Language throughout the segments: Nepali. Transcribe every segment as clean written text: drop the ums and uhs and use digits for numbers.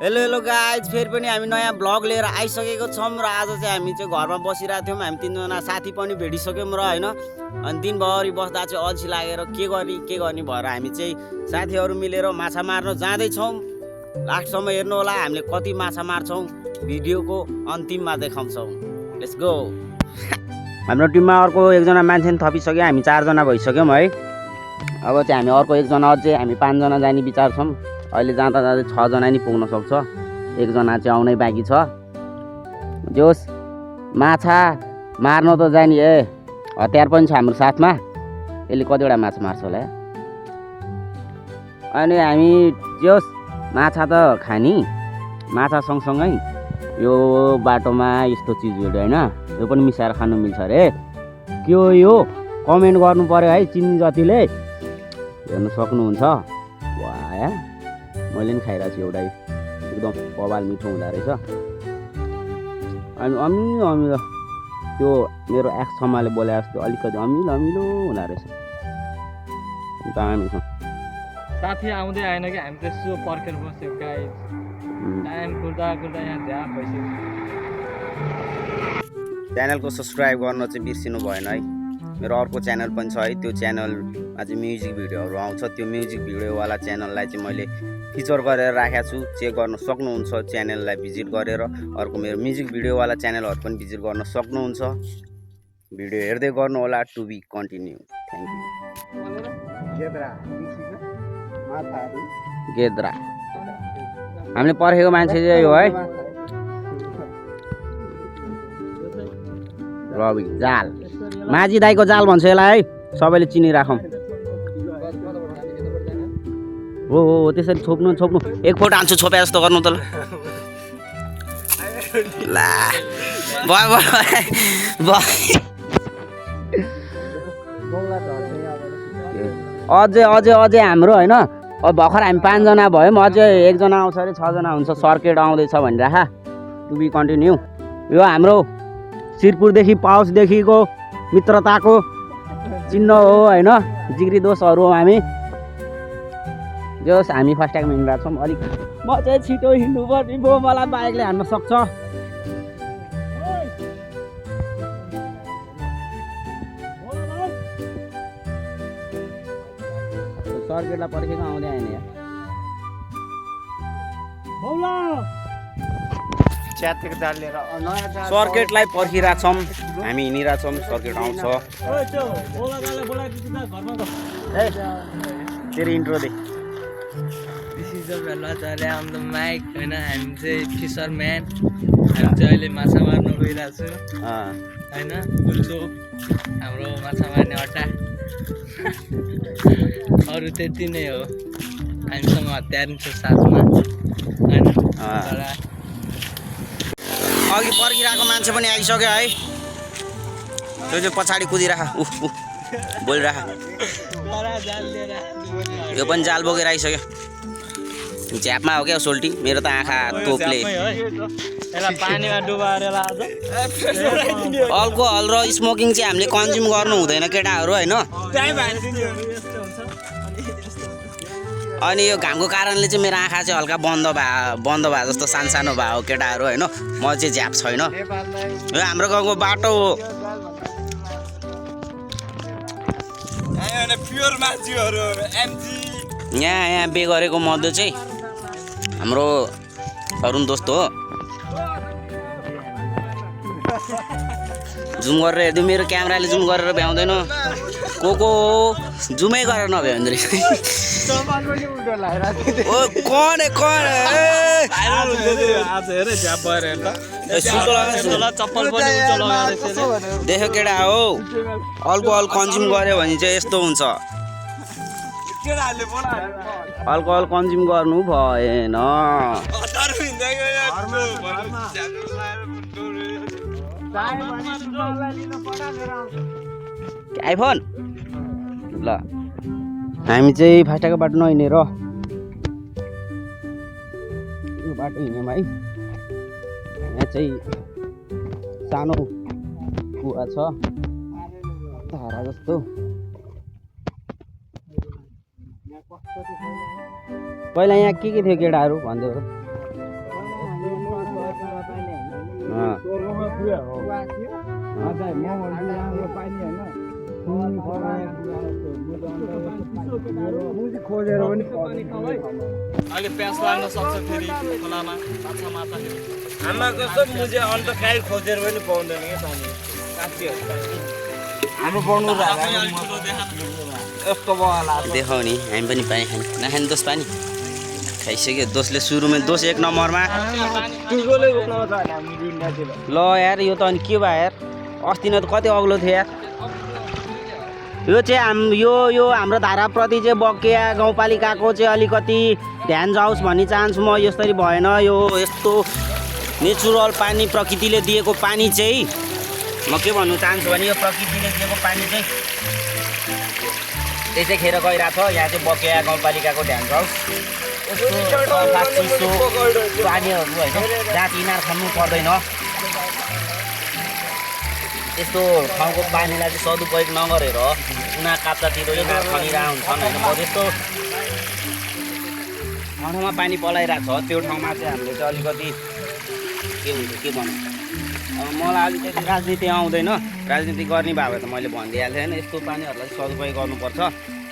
हेलो हेलो गाइज, फेरि पनि हामी नयाँ ब्लग लिएर आइसकेको छौँ र आज चाहिँ हामी चाहिँ घरमा बसिरहेको थियौँ। हामी तीनजना साथी पनि भेटिसक्यौँ र होइन। अनि दिनभरि बस्दा चाहिँ अल्छी लागेर के गर्ने भएर हामी चाहिँ साथीहरू मिलेर माछा मार्न जाँदैछौँ। लास्टसम्म हेर्नु होला हामीले कति माछा मार्छौँ, भिडियोको अन्तिममा देखाउँछौँ। Let's go. हाम्रो टिममा अर्को एकजना मान्छे थपिसक्यो, हामी 4 जना भइसक्यौँ है। अब चाहिँ हामी अर्को एकजना अझै हामी 5 जना जाने विचार छौँ। अहिले जाँदा 6 जना नि पुग्न सक्छ, एकजना चाहिँ आउनै बाँकी छ। जोस् माछा मार्न त जाने हतियार पनि छ हाम्रो साथमा। यसले कतिवटा माछा मार्छ होला। अनि हामी जोस् माछा त खाने, माछा सँगसँगै यो बाटोमा यस्तो चिजहरू होइन यो पनि मिसाएर खानु मिल्छ अरे। के हो यो कमेन्ट गर्नु पर्यो है, चिन्ने जतिले हेर्नु सक्नुहुन्छ। वाह, मैले पनि खाइरहेको छु एउटा, एकदम बबाल मिठो हुँदो रहेछ। अनि अमिलो त्यो मेरो एक्स छमाले बोले जस्तो अलिकति अमिलो हुँदो रहेछ। दामी छ। साथी आउँदै आएन कि हामी त्यसो पर्खेर बस्यो गाइस। टाइम कुर्दा यहाँ झ्याप भइसक्यो। च्यानलको सब्सक्राइब गर्न चाहिँ बिर्सिनु भएन है। मेरो अर्को च्यानल पनि छ है, त्यो च्यानलमा चाहिँ म्युजिक भिडियोहरू आउँछ। त्यो म्युजिक भिडियोवाला च्यानललाई चाहिँ मैले फिचर गरेर राखेको छु। चेक गर्न सक्नुहुन्छ च्यानललाई भिजिट गरेर। अर्को मेरो म्युजिक भिडियोवाला च्यानलहरू पनि भिजिट गर्न सक्नुहुन्छ। भिडियो हेर्दै गर्नु होला। To be continue. Thank you. गेद्रा हामीले पर्खेको मान्छे चाहिँ यो है, रवि जाल, माझी दाईको जाल भन्छ यसलाई है, सबैले चिनिराखौँ। हो त्यसरी छोप्नु एक फोटो हान्छु छोपे जस्तो गर्नु त ल। अझै हाम्रो होइन। अब भर्खर हामी 5 जना भयौँ, अझै एकजना आउँछ अरे, 6 जना हुन्छ। सर्किट आउँदैछ भनिराख। To be continue. यो हाम्रो शिरपुरदेखि पाउचदेखिको मित्रताको चिन्ह हो होइन, जिग्री दोषहरू हो हामी। जस हामी फास्ट्यागमा हिँडिरहेको छौँ। अलिक म चाहिँ छिटो हिँड्नु पर्ने भयो, मलाई बाइकले हान्न सक्छ। सर्किटलाई पर्खेको आउँदै आएन यार। सर्किटलाई पर्खिरहेछौँ हामी, हिँडिरहेछौँ। सर्किट आउँछ। तेरो इन्ट्रो दे। This is the Bhelacharya on the mic होइन। हामी चाहिँ फिसरम्यान। हामी चाहिँ अहिले माछा मार्न गइरहेको छु होइन। गुल्चो हाम्रो माछा मार्ने अड्डा। अरू त्यति नै हो। हामीसँग हतियार पनि छ साथमा होइन। अघि पर्खिरहेको मान्छे पनि आइसक्यो है। त्यो चाहिँ पछाडि कुदिराख, बोलिराख। यो पनि जाल बोकेर आइसक्यो। झ्यापमा हो क्या सोल्टी, मेरो त आँखा तोपले। पानीमा डुबाएर अल्कोहल र स्मोकिङ चाहिँ हामीले कन्ज्युम गर्नु हुँदैन केटाहरू होइन। अनि यो घामको कारणले चाहिँ मेरो आँखा चाहिँ हल्का बन्द भए जस्तो सानो भयो केटाहरू होइन। म चाहिँ झ्याप छैन। यो हाम्रो गाउँको बाटो हो। यहाँ बे गरेको मध्ये चाहिँ हाम्रो तरुण दोस्त हो। जुम गरेर हेर्दै, मेरो क्यामेराले जुम गरेर भ्याउँदैन। को जुमै गरेर नभ्याउँदो रहेछ। देख्यो केटा हो, अल्कोहल कन्ज्युम गर्यो भने चाहिँ यस्तो हुन्छ। अल्कोहल कन्ज्युम गर्नु भएन। आइफोन ल हामी चाहिँ फास्टाको बाटो नहिँडेर यो बाटो हिँड्यौँ है। यहाँ चाहिँ सानो कुवा छ, धारा जस्तो। पहिला यहाँ के थियो केटाहरू भन्दै हो। खोजेर पनि अहिले प्यास लाग्न सक्छ फेरि खोलामा माछा मार्दाखेरि आमा कस्तो मुझे अन्त काहीँ खोजेर पनि पाउँदैन क्या पानी हामी पाउनु यस्तो बला देखाउने हामी पनि पानी खाने नखाने दोष पानी खाइसक्यो दोषले सुरुमै दोष एक नम्बरमा ल यार यो त अनि के भयो यार अस्ति न त कति अग्लो थियो यार यो चाहिँ यो हाम्रो धाराप्रति चाहिँ बकेया गाउँपालिकाको चाहिँ अलिकति ध्यान जाओस् भन्ने चाहन्छु म यसरी भएन यो यस्तो नेचुरल पानी प्रकृतिले दिएको पानी चाहिँ म के भन्नु चाहन्छु भने यो प्रकृतिले दिएको पानी चाहिँ त्यसै खेर गइरहेको छ यहाँ चाहिँ बकेया गाउँपालिकाको ध्यान जाओस् चिसो पानीहरू होइन जहाँ इनार खन्नु पर्दैन यस्तो ठाउँको पानीलाई चाहिँ सदुपयोग नगरेर उनीहरू काप्चातिर इनार खनिरहेको हुन्छन् होइन म त्यस्तो ठाउँमा पानी पलाइरहेको छ त्यो ठाउँमा चाहिँ हामीले चाहिँ अलिकति के हुन्छ के भनौँ अब मलाई अलिकति राजनीति आउँदैन राजनीति गर्ने भए त मैले भनिदिइहाल्थेँ होइन यस्तो पानीहरूलाई सदुपयोग गर्नुपर्छ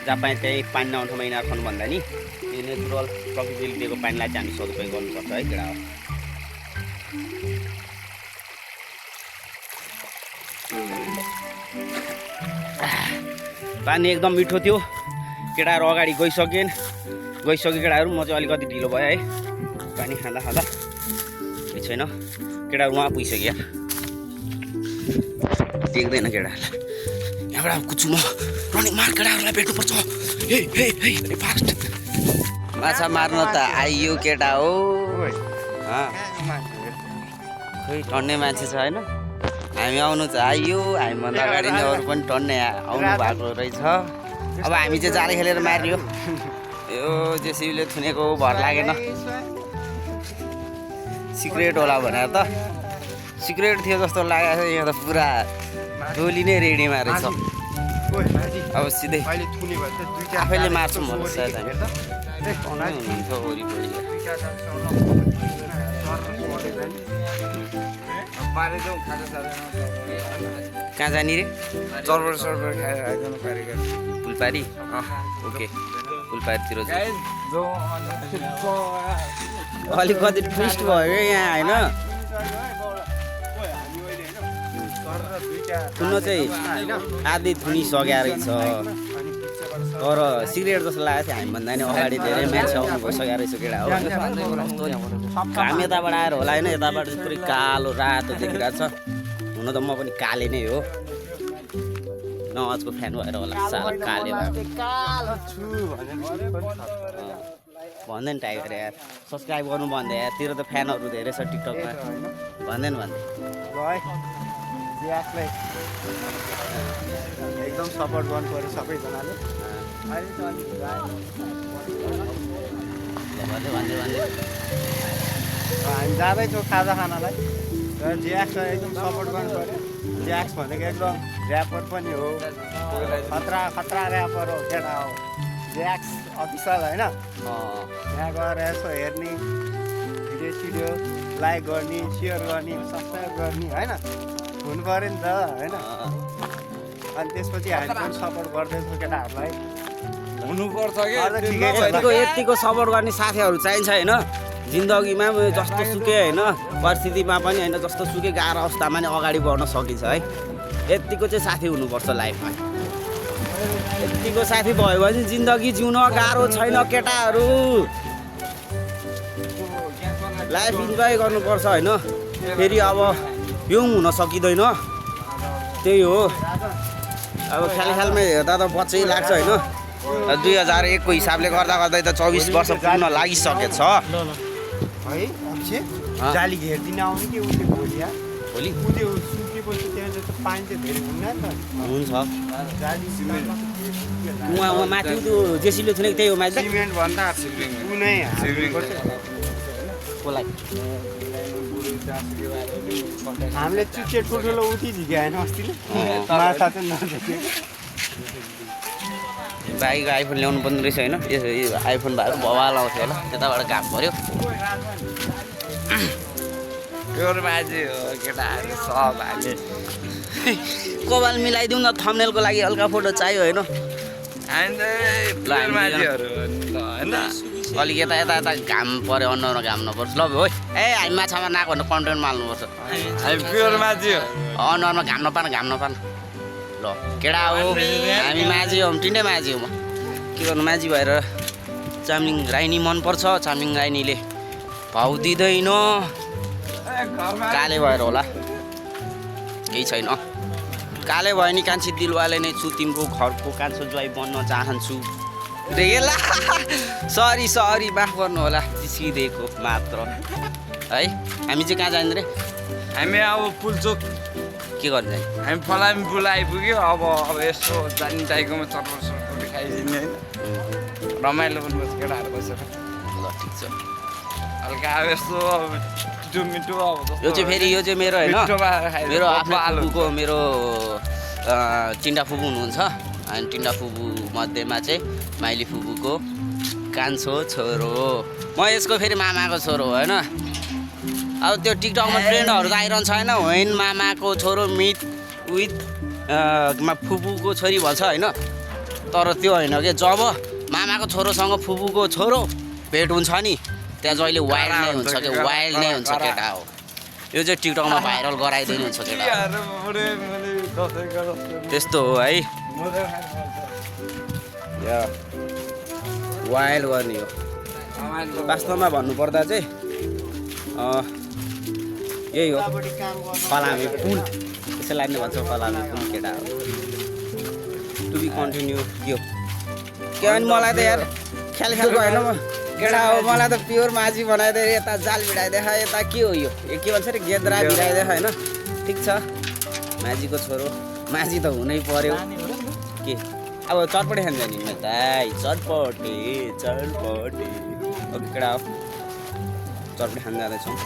जहाँ पानी त्यही पानी नआउने ठाउँमा इनार खन्नु भन्दा नि यो नेचुरल प्रकृतिले दिएको पानीलाई चाहिँ हामी सदुपयोग गर्नुपर्छ है केटा हो पानी एकदम मिठो थियो केटाहरू अगाडि गइसक्यो केटाहरू म चाहिँ अलिकति ढिलो भयो है पानी खाँदा खाँदा केही छैन केटाहरू उहाँ पुगिसक्यो यार देख्दैन केटाहरूलाई यहाँबाट कुद्छु म रनिङ मार केटाहरूलाई भेट्नुपर्छ हे फास्ट माछा मार्न त आइयो केटा हो खोइ टन्ने मान्छे छ होइन हामी आउनु त आइयो हामीभन्दा अगाडि नै अरू पनि टन्ने आउनु भएको रहेछ अब हामी चाहिँ जाली खेलेर मारियो यो जेसीबीले थुनेको भर लागेन सिक्रेट होला भनेर त सिक्रेट थियो जस्तो लागेको छ यहाँ त पुरा डोली नै रेडीमा रहेछ अब सिधै आफैले मार्छौँ होला सायद हामी हुनुहुन्छ वरिपरि कहाँ जाने रे सर्भर खाएर आइदिनु पारेको फुलपारी ओके फुलपारीतिर अलिकति ट्विस्ट भयो यहाँ होइन थुन्न चाहिँ आधी थुनिसक्यो रहेछ तर सिगरेट जस्तो लागेको थियो हामीभन्दा नि अगाडि धेरै मान्छे आउनु भइसकेको रहेछ केटा हो हामी यताबाट आएर होला होइन यताबाट चाहिँ पुरै कालो रातो देखिरहेको छ हुन त म पनि काले नै हो नवाजको फ्यान भएर होला साह्रो काले भन्दैन टाइगर यार सब्सक्राइब गर्नु भन्दै यार तेरो त फ्यानहरू धेरै छ टिकटकमा भन्दैन एकदम सपोर्ट गर्नु पर्यो सबैजनाले भन्दै हामी जाँदैछौँ खाजा खानालाई र ज्याक्सलाई एकदम सपोर्ट गर्नु पऱ्यो ज्याक्स भनेको एकदम ऱ्यापर पनि हो खतरा ऱ्यापर हो केटा हो ज्याक्स अफिसियल होइन यहाँ गएर यसो हेर्ने भिडियो लाइक गर्ने सेयर गर्ने सब्सक्राइब गर्ने होइन हुनु पऱ्यो नि त होइन अनि त्यसपछि हामी पनि सपोर्ट गर्दैछौँ केटाहरूलाई हुनुपर्छ यतिको सपोर्ट गर्ने साथीहरू चाहिन्छ होइन जिन्दगीमा जस्तो सुकै होइन परिस्थितिमा पनि होइन जस्तो सुकै गाह्रो अवस्थामा नि अगाडि बढ्न सकिन्छ है यतिको चाहिँ साथी हुनुपर्छ लाइफमा यतिको साथी भयो भने जिन्दगी जिउन गाह्रो छैन केटाहरू लाइफ इन्जोय गर्नुपर्छ होइन फेरि अब यो हुन सकिँदैन त्यही हो अब ख्यालमै हेर्दा त बच्चै लाग्छ होइन 2001 को हिसाबले गर्दा गर्दै त 24 वर्ष पुग्न लागिसकेछ है जाली घेर्दिन आउने कि उसले भोलि उसले सुकेपछि त्यहाँ त पानी चाहिँ धेरै हुन्न नि त हुन्छ जाली सिमेन्ट उहाँ माथि त्यो जेसीले थुनेको त्यही हो माथि सिमेन्ट भन्दा कुनै हामीले चुच्चे ठुल्ठुलो उठी झिक्यो होइन अस्तिले माछा चाहिँ नझिक्यो बाइक आइफोन ल्याउनु पर्ने रहेछ होइन यो आइफोन भएको बवाल आउँथ्यो होला त्यताबाट घाम पऱ्यो प्योर माझी हो केटाहरू सब हामी कोबाल मिलाइदिउँ न थम्नेलको लागि हल्का फोटो चाहियो होइन हामी चाहिँ प्योर माझीहरू हो नि त होइन अलिक यता यता यता घाम पऱ्यो अनुहारमा घाम नपर्छ ल है ए हामी माछामा नाक भनेर कन्टेन्टमा हाल्नुपर्छ हामी प्योर माझी हो अनुहारमा घाम नपान ल केटा हो हामी माझी हौँ तिनै माझी हो म के गर्नु माझी भएर चामलिङ राइनी मनपर्छ चामलिङ राइनीले भाउ दिँदैन काले भएर होला केही छैन काले भयो नि कान्छी दिलवाले नै छु तिम्रो घरको कान्छो ज्वाइँ बन्न चाहन्छु रेला सरी माफ गर्नु होला जिस्किदिएको मात्र है हामी चाहिँ कहाँ जाने रे हामी अब पुलचोक के गर्नु जाने हामी फलामी पुल आइपुग्यो अब यसो जानी टाइकोमा चटपट खाइदिने होइन रमाइलो गर्नुपर्छ केटाहरू बसेर ल ठिक छ हल्का अब यस्तो मिठो अब यो चाहिँ फेरि यो चाहिँ मेरो होइन मेरो आफ्नो फुपूको मेरो टिन्डा फुपू हुनुहुन्छ अनि टिन्डा फुपू मध्येमा चाहिँ माइली फुपूको कान्छो छोरो हो म यसको फेरि मामाको छोरो हो होइन अब त्यो टिकटकमा ट्रेन्डहरू त आइरहन्छ होइन होइन मामाको छोरो मिट विथ फुपूको छोरी भन्छ होइन तर त्यो होइन कि जब मामाको छोरोसँग फुपूको छोरो भेट हुन्छ नि त्यहाँ जहिले वाइल्ड नै हुन्छ कि वाइल्ड नै हुन्छ केटा हो यो चाहिँ टिकटकमा भाइरल गराइदिनु हुन्छ केटा त्यस्तो हो है वाइल्ड गर्ने हो वास्तवमा भन्नुपर्दा चाहिँ यही हो फलामे पुल त्यसैलाई नै भन्छ फलामे पुल केटा हो टु बी कन्टिन्यू यो के अनि मलाई त यार ख्यालको होइन म केटा हो मलाई त प्योर माझी बनाइदिएर यता जाल भिडाइदिएछ यता के हो यो के भन्छ अरे गेद्रा भिडाइदिएछ होइन ठिक छ माझीको छोरो माझी त हुनै पर्यो के अब चटपटे खान्छ नि दाइ चटपटे ओके केटा हो चटपटे खान जाँदैछौँ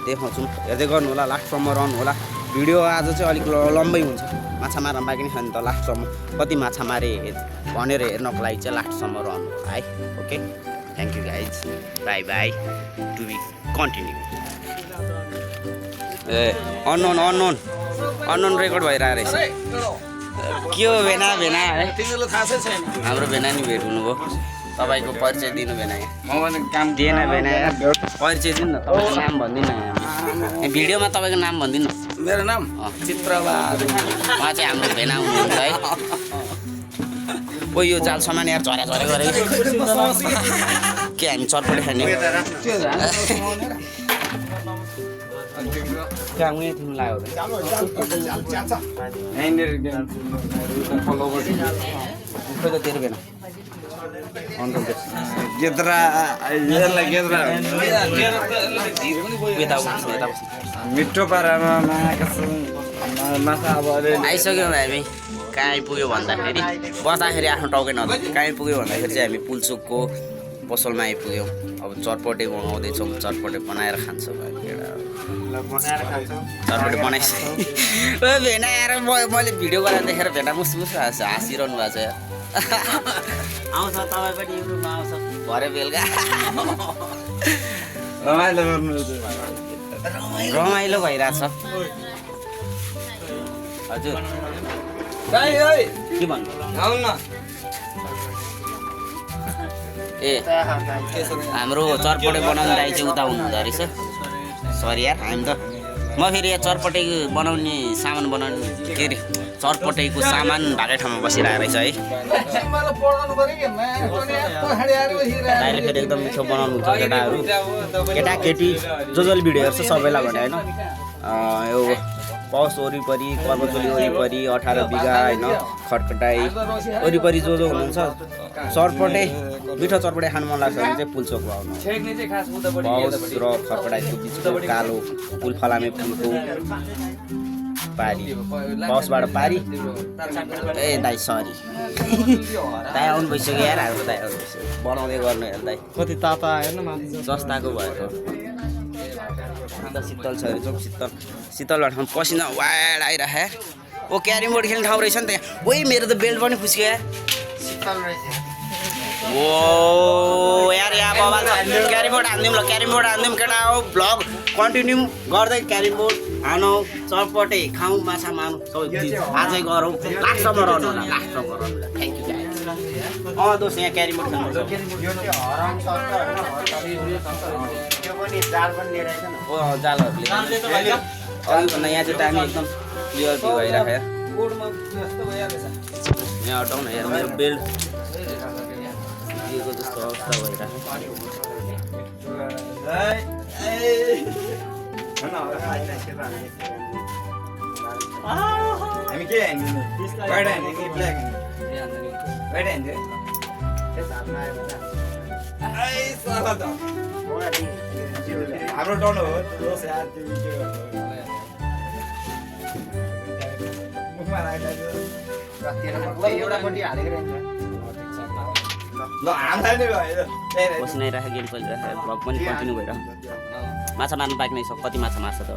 देखाउँछौँ हेर्दै गर्नु होला लास्टसम्म रहनु होला भिडियो आज चाहिँ अलिक लम्बै हुन्छ माछा मार्न बाँकी नै छ नि त लास्टसम्म कति माछा मारे भनेर हेर्नको लागि चाहिँ लास्टसम्म रहनु होला है okay thank you guys bye to be continue a unknown record भइरहेको रहेछ के हो भेना है हाम्रो भेना नि भेट हुनुभयो तपाईँको परिचय दिनु भेना काम दिएन भेना परिचय दिनु न तपाईँको नाम भनिदिनु न भिडियोमा तपाईँको नाम भनिदिनु न मेरो नाम चित्रबहादुर उहाँ चाहिँ हाम्रो भेना हुनुहुन्छ है ओ यो जाल सामान यार झरे गरे के हामी चटपटे खाने कहाँ उयो थिम्नु लाग्यो त तेरो भेना गेद्रा मिठो पारामा माछा अब आइसक्यौँ हामी कहाँ आइपुग्यो भन्दाखेरि बस्दाखेरि आफ्नो टाउकै नहुँदा कहाँ आइपुग्यो भन्दाखेरि चाहिँ हामी पुल्चोकको पसलमा आइपुग्यौँ अब चटपटे मगाउँदैछौँ चटपटे बनाएर खान्छौँ चटपटे बनाइसकेँ भेना आएर मैले भिडियो गरेर देखेर भेना मुसमुस हाँसिरहनु भएको छ आउँछ तपाईँ पनि युट्युबमा आउँछ भरे बेलुका रमाइलो भइरहेछ हजुर के भन्नु ए हाम्रो चटपटे बनाउने दाइ चाहिँ उता हुनुहुँदो रहेछ सरी यार हामी त म फेरि यहाँ चटपटे बनाउने सामान बनाउने के अरे चटपटेको सामान भएकै ठाउँमा बसिरहेको रहेछ है दाइले फेरि एकदम मिठो बनाउनुहुन्छ केटाहरू केटाकेटी जसले भिडियो हेर्छ सबैलाई भने होइन यो पस वरिपरि कर्मचोली वरिपरि 18 बिघा होइन खटखटाई वरिपरि जो हुनुहुन्छ चटपटे मिठो चटपटे खानु मन लाग्छ भने चाहिँ पुल्चोकमा आउनु पस र खटखटाईको बिचको कालो पुल फलामे पुलको पारी पसबाट पारी ए दाइ सरी दाइ आउनु भइसक्यो यार हाम्रो दाइ आउनु भइसक्यो बनाउँदै गर्नु हेर दाइ कति ताता आएन जस्ताको भएको शीतल छ अरे जाउँ शीतलबाट पसिना वाड आइरहे ओ क्यारम बोर्ड खेल्ने ठाउँ रहेछ नि त यहाँ ओइ मेरो त बेल्ट पनि खुस्क्यो यार शीतल रहेछ ओ यार यहाँ बवाल छ क्यारी बोर्ड हान्दिउँ ल क्यारी बोर्ड हान्दिउँ केटा हो भ्लग कन्टिन्यू गर्दै क्यारी बोर्ड हानौँ चटपटे खाउँ माछा मारौँ सबै आजै गरौँ लास्टसम्म रहनु होला लास्टसम्म रहनु होला थ्याङ्क यू गाइस दोस्त यहाँ क्यारी बोर्ड खेल्नु यो चाहिँ हराम सक्छ होइन त्यो पनि जाल पनि लिएर आएछ न ओ जालहरूले अलिभन्दा यहाँ चाहिँ दामी एकदम क्लियर भ्यू भइरहेको यहाँ हटाउँ न यहाँ मेरो बेल्ट दिएको जस्तो अवस्था भइरहेको हामी के हान्दिनु वाइड हान्ने कि ब्ल्याक वाइड हान्दियो हाम्रो टर्न हो दोष यार तिमी के गर्नु मुखमा लाग्छ एउटापट्टि हालेको रहन्छ ल हामीलाई नै भयो बसिनाइरहेको गेम चलिरहेको भ्लग पनि कन्टिन्यू भइरहेको माछा मार्नु बाँकी नै छ कति माछा मार्छ त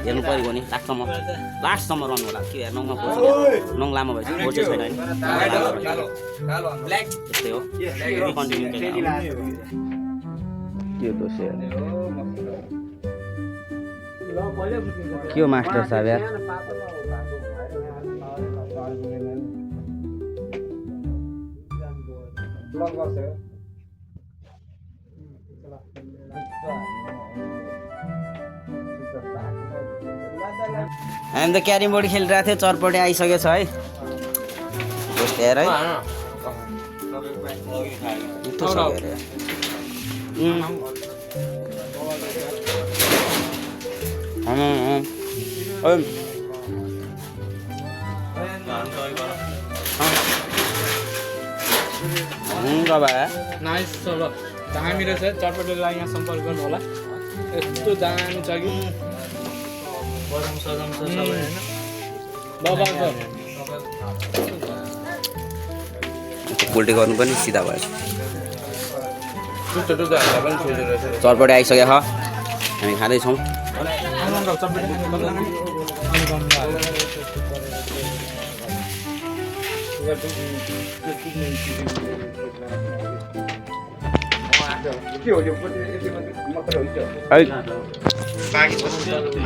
हेर्नु पऱ्यो भने लास्टसम्म रहनु होला के यार नङमा पर्छ नङ लामो भएपछि पर्छ छैन होइन त्यस्तै हो कन्टिन्यू के दोष के हो मास्टर साहब यार हामी त क्यारिम बोर्ड खेलिरहेको थियो चरपटे आइसकेको छ है हेर है मिठो छ अरे नाइस चलो दामी रहेछ चटपटेलाई यहाँ सम्पर्क गर्नु होला यस्तो दामी छ कि बदाम सदाम छ सबै होइन बबाल छ पोल्टी गर्नु पनि सिधा भयो चटपटे आइसक्यो छ हामी खाँदैछौँ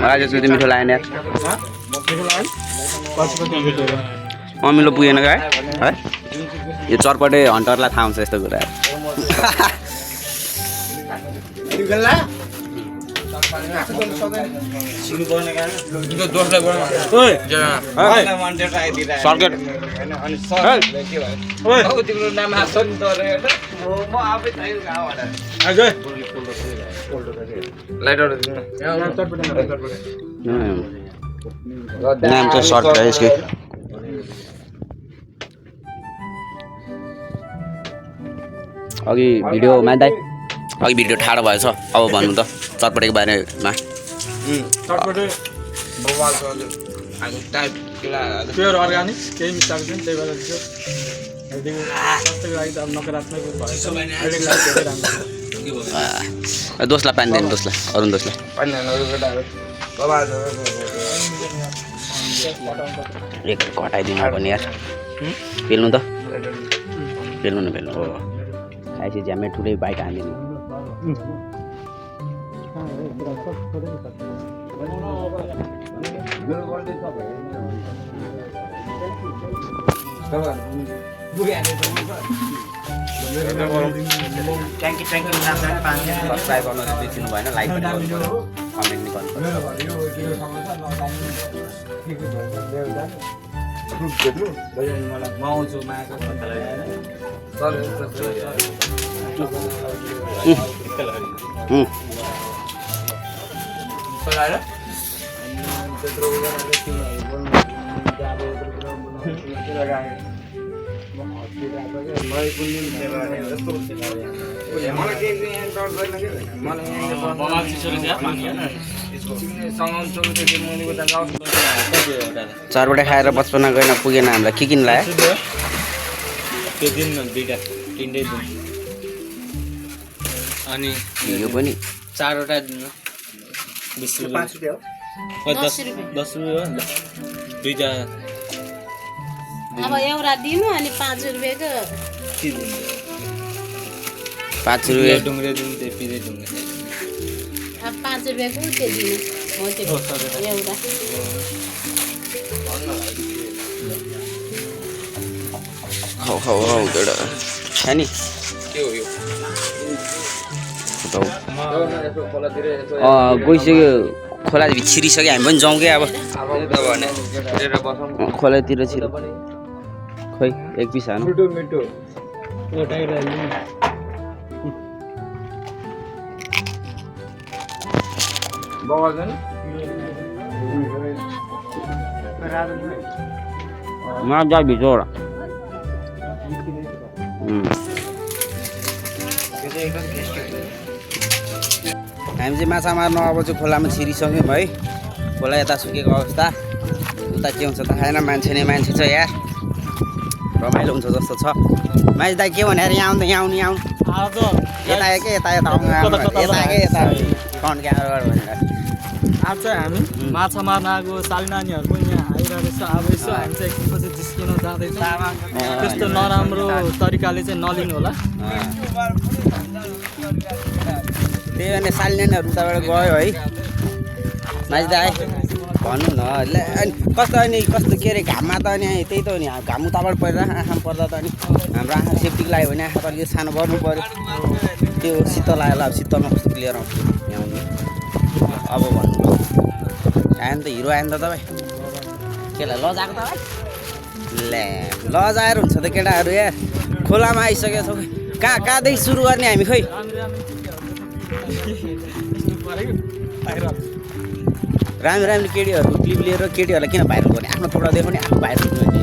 आज चाहिँ मिठो लागेन यार अमिलो पुगेन क्या है यो चटपटे हन्टरलाई थाहा हुन्छ यस्तो कुरा नाम चाहिँ सर्ट है यसको अघि भिडियो मान्दै अघि भिडियो ठाडो भएछ अब भन्नु त चटपटेको बारेमा चटपटे बवाल छ हामी टाइप प्योर अर्गानिक केही मिसाएको छैन त्यही भएर चाहिँ स्वास्थ्यको लागि त अब नकारात्मक भएछ दोस्लाई पानी दिनु दोस्लाई अरुण दोस्लाई एक घटाइदिनु पनि यार पेल्नु त पेल्नु न पेल्नु हो खाएपछि झ्यामै ठुलै बाइट हानिदिनु सब्सक्राइब गर्नु बिर्सिनु भएन लाइक पनि गर्नु कमेन्ट पनि चारवटा खाएर 55 गएन पुगेन हामीलाई के किन लाग्यो त्यो दिन दुईटा तिनटै दिन अनि यो पनि 4वटा दिन 20 रुपैयाँ 10 रुपैयाँ हो दुईटा अब एउटा दिनु अनि 5 रुपैयाँको के दिनु 5 रुपियाँ ढुङ्ग्रे दिनु त्यो पिरे ढुङ्ग्रे अब 5 रुपियाँको त्यो दिनु हो त्यो एउटा खाऊ केटा खाने के हो यो गइसक्यो खोला छिरिसक्यो हामी पनि जाउँ क्या अब खोलातिर छिर खै एक पिस हानु मजा भित्र हामी चाहिँ माछा मार्न अब चाहिँ खोलामा छिरिसक्यौँ है खोला यता सुकेको अवस्था उता के हुन्छ त खाएन मान्छे नै मान्छे छ यार रमाइलो हुन्छ जस्तो छ मान्छे दाइ के भने यहाँ आउँदा यहाँ आउनु यता के यता यता कन क्यामेरा भनेर आज चाहिँ हामी माछा मार्न आएको साली नानीहरू पनि यहाँ आइरहेको छ अब यसो हामी चाहिँ एकछिनपछि जिस्किन जाँदैछ त्यस्तो नराम्रो तरिकाले चाहिँ नलिनु होला त्यही भने साली नानीहरू उताबाट गयो है मान्छे दाइ भन्नु न कस्तो अनि कस्तो के अरे घाममा त अनि त्यही त हो नि घाम उताबाट परेर आँखामा पर्दा त अनि हाम्रो आँखा सेफ्टीको लाग्यो भने आँखा त अलिकति सानो गर्नु पऱ्यो त्यो शीतल आयो होला अब शीतलमा कस्तो क्लियर आउँछ यहाँ आउने अब भन्नु आयो नि त हिरो आयो नि त तपाईँ केलाई लजाएको तपाईँ ल्या लजाएर हुन्छ त केटाहरू यार खोलामा आइसकेको छौँ कहाँदेखि सुरु गर्ने हामी खोइ राम्रो राम्रो केटीहरू क्लिप लिएर केटीहरूलाई किन भाइरल गर्ने आफ्नो थोडा देखाउने आफ्नो भाइरल गर्ने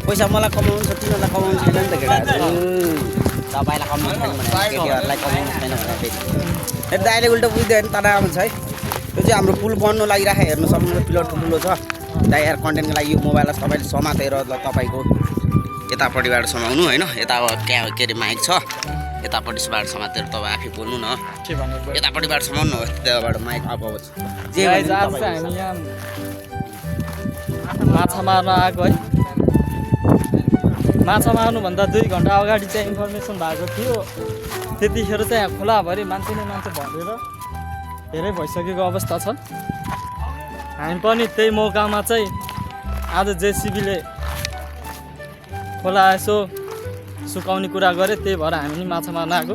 पैसा मलाई कमाउनु छ तिनीहरूलाई कमाउनु छैन नि त केटाहरू तपाईँलाई कमाउनु छैन भने केटीहरूलाई कमाउनु छैन भने फेरि दाइले उल्टो बुझ्दैन तर आउँछ है यो चाहिँ हाम्रो पुल बन्नु लागिरहेको हेर्नु सक्नु पिलर ठुलो छ दाइ यार कन्टेन्टको लागि यो मोबाइललाई तपाईँले समातेर ल तपाईँको यतापट्टिबाट समाउनु होइन यता अब त्यहाँ के अरे माइक छ यतापट्टिबाट समातेर तपाईँ आफै बोल्नु न यतापट्टिबाट समाउनु हो त्यहाँबाट माइक अब जे हामी यहाँ माछा मार्न आएको है माछा मार्नुभन्दा 2 घन्टा अगाडि चाहिँ इन्फर्मेसन भएको थियो त्यतिखेर चाहिँ यहाँ खोलाभरि मान्छे नै मान्छे भरेर धेरै भइसकेको अवस्था छ हामी पनि त्यही मौकामा चाहिँ आज जेसिबीले खोला यसो सुकाउने कुरा गरेँ त्यही भएर हामी नि माछा मार्न आएको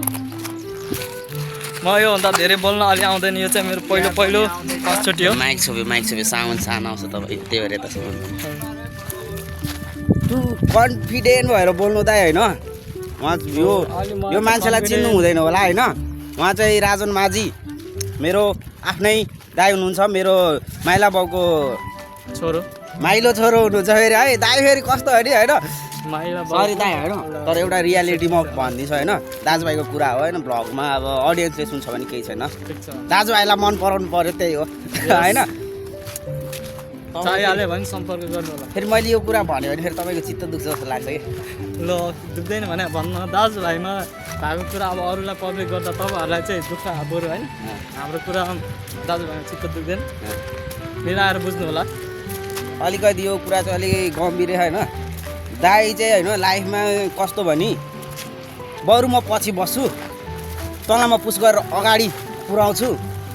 म योभन्दा धेरै बोल्न अलि आउँदैन यो चाहिँ मेरो पहिलो फर्स्टचोटि हो माइक छोप्यो सामान सानो आउँछ तपाईँ त्यही भएर यता तु कन्फिडेन्ट भएर बोल्नु दाइ होइन उहाँ यो मान्छेलाई चिन्नु हुँदैन होला होइन उहाँ चाहिँ राजन माझी मेरो आफ्नै दाइ हुनुहुन्छ मेरो माइला बाउको छोरो माइलो छोरो हुनुहुन्छ फेरि है दाइ फेरि कस्तो अरे होइन माइला सरी दाइ होइन तर एउटा रियालिटीमा भनिदिन्छु होइन दाजुभाइको कुरा हो होइन भ्लगमा अब अडियन्सले सुन्छ भने केही छैन दाजुभाइलाई मन पराउनु पर्यो त्यही हो होइन चाहिहाल्यो भने सम्पर्क गर्नु होला फेरि मैले यो कुरा भन्यो भने फेरि तपाईँको चित्त दुख्छ जस्तो लाग्छ कि ल दुख्दैन भने भन्न दाजुभाइमा भएको कुरा अब अरूलाई पब्लिक गर्दा तपाईँहरूलाई चाहिँ दुःख बरु होइन हाम्रो कुरा दाजुभाइमा चित्त दुख्दैन मिलाएर बुझ्नु होला अलिकति यो कुरा चाहिँ अलिक गम्भीर होइन दाइ चाहिँ होइन लाइफमा कस्तो भने बरु म पछि बस्छु तँलाई म पुस गरेर अगाडि पुऱ्याउँछु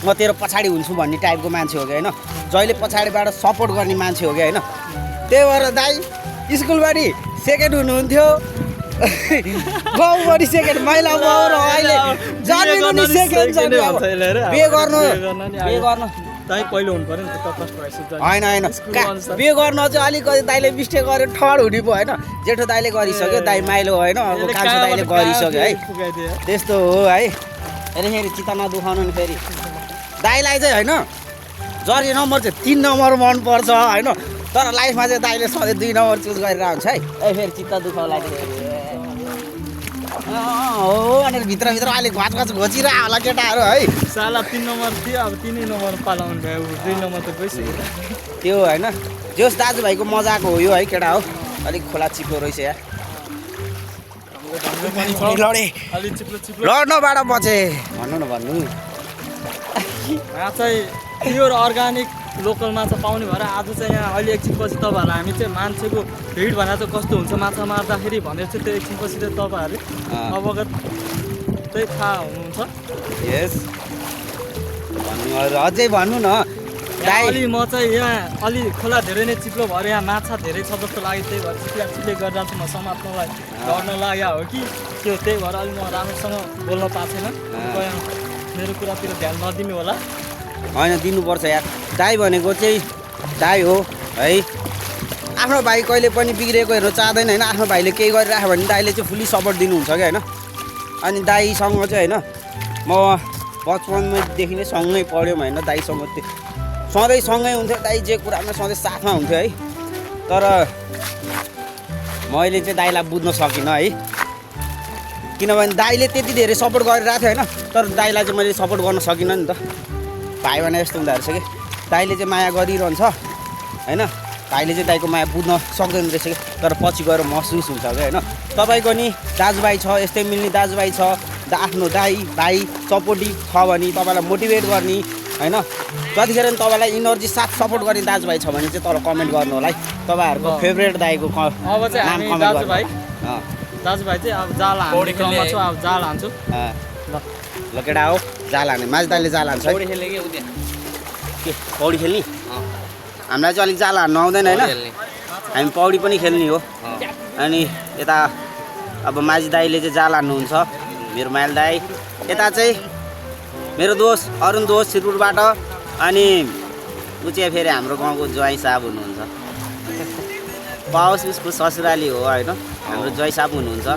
म तेरो पछाडि हुन्छु भन्ने टाइपको मान्छे हो कि होइन जहिले पछाडिबाट सपोर्ट गर्ने मान्छे हो कि होइन त्यही भएर दाइ स्कुलबाट सेकेन्ड हुनुहुन्थ्यो गाउँभरि सेकेन्ड महिला बाउ र अहिले जन्मिनु सेकेन्ड बिहे गर्नु दाइ पहिलो हुनु पर्यो नि त फर्स्ट भएपछि होइन बिहे गर्न चाहिँ अलिकति दाइले मिस्टेक गर्यो ठड हुने भयो होइन जेठो दाइले गरिसक्यो दाइ माइलो होइन अब कान्छो दाइले गरिसक्यो है त्यस्तो हो है फेरि चित्त नदुखाउनु नि फेरि दाइलाई चाहिँ होइन जर्सी नम्बर चाहिँ 3 नम्बर मनपर्छ होइन तर लाइफमा चाहिँ दाइले सधैँ 2 नम्बर चुज गरेर हुन्छ है फेरि चित्त दुखाउला हो अनि भित्रभित्र अहिले घच घोचिरहेको होला केटाहरू है साला 3 नम्बर थियो अब 3 नम्बर पालाउनु भयो 2 नम्बर त गइसक्यो त्यो होइन जोस् दाजुभाइको मजाको हो यो है केटा हो अलिक खोला चिप्लो रहेछ यार लडे अलि चिप्लो लड्नबाट बचे भन्नु न भन्नु यहाँ चाहिँ प्योर अर्ग्यानिक लोकल माछा पाउने भएर आज चाहिँ यहाँ अहिले एकछिनपछि तपाईँहरूलाई हामी चाहिँ मान्छेको भिड भनेर चाहिँ कस्तो हुन्छ माछा मार्दाखेरि भनेर चाहिँ त्यो एकछिनपछि चाहिँ तपाईँहरूले अवगत चाहिँ थाहा हुनुहुन्छ। यस भन्नु अरू अझै भन्नु न अलि म चाहिँ यहाँ अलि खोला धेरै नै चिप्लो भएर यहाँ माछा धेरै छ जस्तो लाग्यो त्यही भएर चिप्ले गरिरहेको छु म समात्नलाई डर नलाग्या हो कि त्यो त्यही भएर अलि म राम्रोसँग बोल्न पाएको छैन मेरो कुरातिर ध्यान नदिनु होला। होइन दिनुपर्छ यार दाई भनेको चाहिँ दाई हो है आफ्नो भाइ कहिले पनि बिग्रेको हेर्नु चाहँदैन होइन आफ्नो भाइले केही गरिराख्यो भने दाइले चाहिँ फुल्ली सपोर्ट दिनुहुन्छ क्या होइन। अनि दाइसँग चाहिँ होइन म बचपनदेखि नै सँगै पढ्यौँ होइन दाइसँग सधैँ सँगै हुन्थ्यो दाइ जे कुरामा सधैँ साथमा हुन्थ्यो है। तर मैले चाहिँ दाइलाई बुझ्न सकिनँ है किनभने दाइले त्यति धेरै सपोर्ट गरिरहेको थियो होइन तर दाइलाई चाहिँ मैले सपोर्ट गर्न सकिनँ नि त। भाइ भने यस्तो हुँदो रहेछ कि दाइले चाहिँ माया गरिरहन्छ होइन भाइले चाहिँ दाइको माया बुझ्न सक्दैन रहेछ कि तर पछि गएर महसुस हुन्छ क्या होइन। तपाईँको नि दाजुभाइ छ यस्तै मिल्ने दाजुभाइ छ आफ्नो दाइ भाइ सपोर्टिभ छ भने तपाईँलाई मोटिभेट गर्ने होइन जतिखेर नि तपाईँलाई इनर्जी साथ सपोर्ट गर्ने दाजुभाइ छ भने चाहिँ तर कमेन्ट गर्नु होला है तपाईँहरूको फेभरेट दाइको अब चाहिँ हामी दाजुभाइ चाहिँ अब जाल हान्ने क्रममा छु अब जाल हान्छु ल केटा हो जाल हान्ने माझ दाइले जाल हान्छ है के पौडी खेल्ने हामीलाई चाहिँ अलिक जाल हान्नु आउँदैन होइन हामी पौडी पनि खेल्ने हो। अनि यता अब माझी दाइले चाहिँ जाल हान्नुहुन्छ मेरो माइल दाई यता चाहिँ मेरो दोस्त अरुण दोस्त सिरपुरबाट अनि ऊ चाहिँ फेरि हाम्रो गाउँको ज्वाइँ साहब हुनुहुन्छ पाओस् उसको ससुराली हो होइन हाम्रो ज्वाइँ साहब हुनुहुन्छ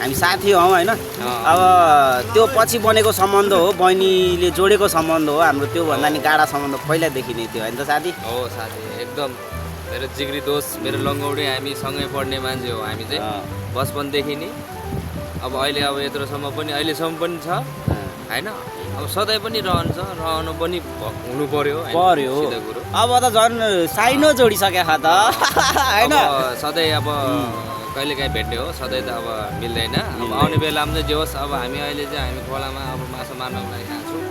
हामी साथी हौँ होइन। अब त्यो पछि बनेको सम्बन्ध हो बहिनीले जोडेको सम्बन्ध हो हाम्रो त्योभन्दा नि गाढा सम्बन्ध पहिलादेखि नै थियो होइन त साथी हो साथी एकदम मेरो जिग्री दोस्त मेरो लङ्गौडी हामी सँगै पढ्ने मान्छे हो हामी चाहिँ बचपनदेखि नि अब अहिले अब यत्रोसम्म पनि अहिलेसम्म पनि छ होइन अब सधैँ पनि रहनु पनि हुनु पर्यो कुरो अब त झन् साइनो जोडिसक्यो त होइन सधैँ अब कहिलेकाहीँ भेट्ने हो सधैँ त अब मिल्दैन अब आउने बेलामा चाहिँ जे होस् अब हामी अहिले चाहिँ हामी खोलामा अब माछा मार्नको लागि आएको छौँ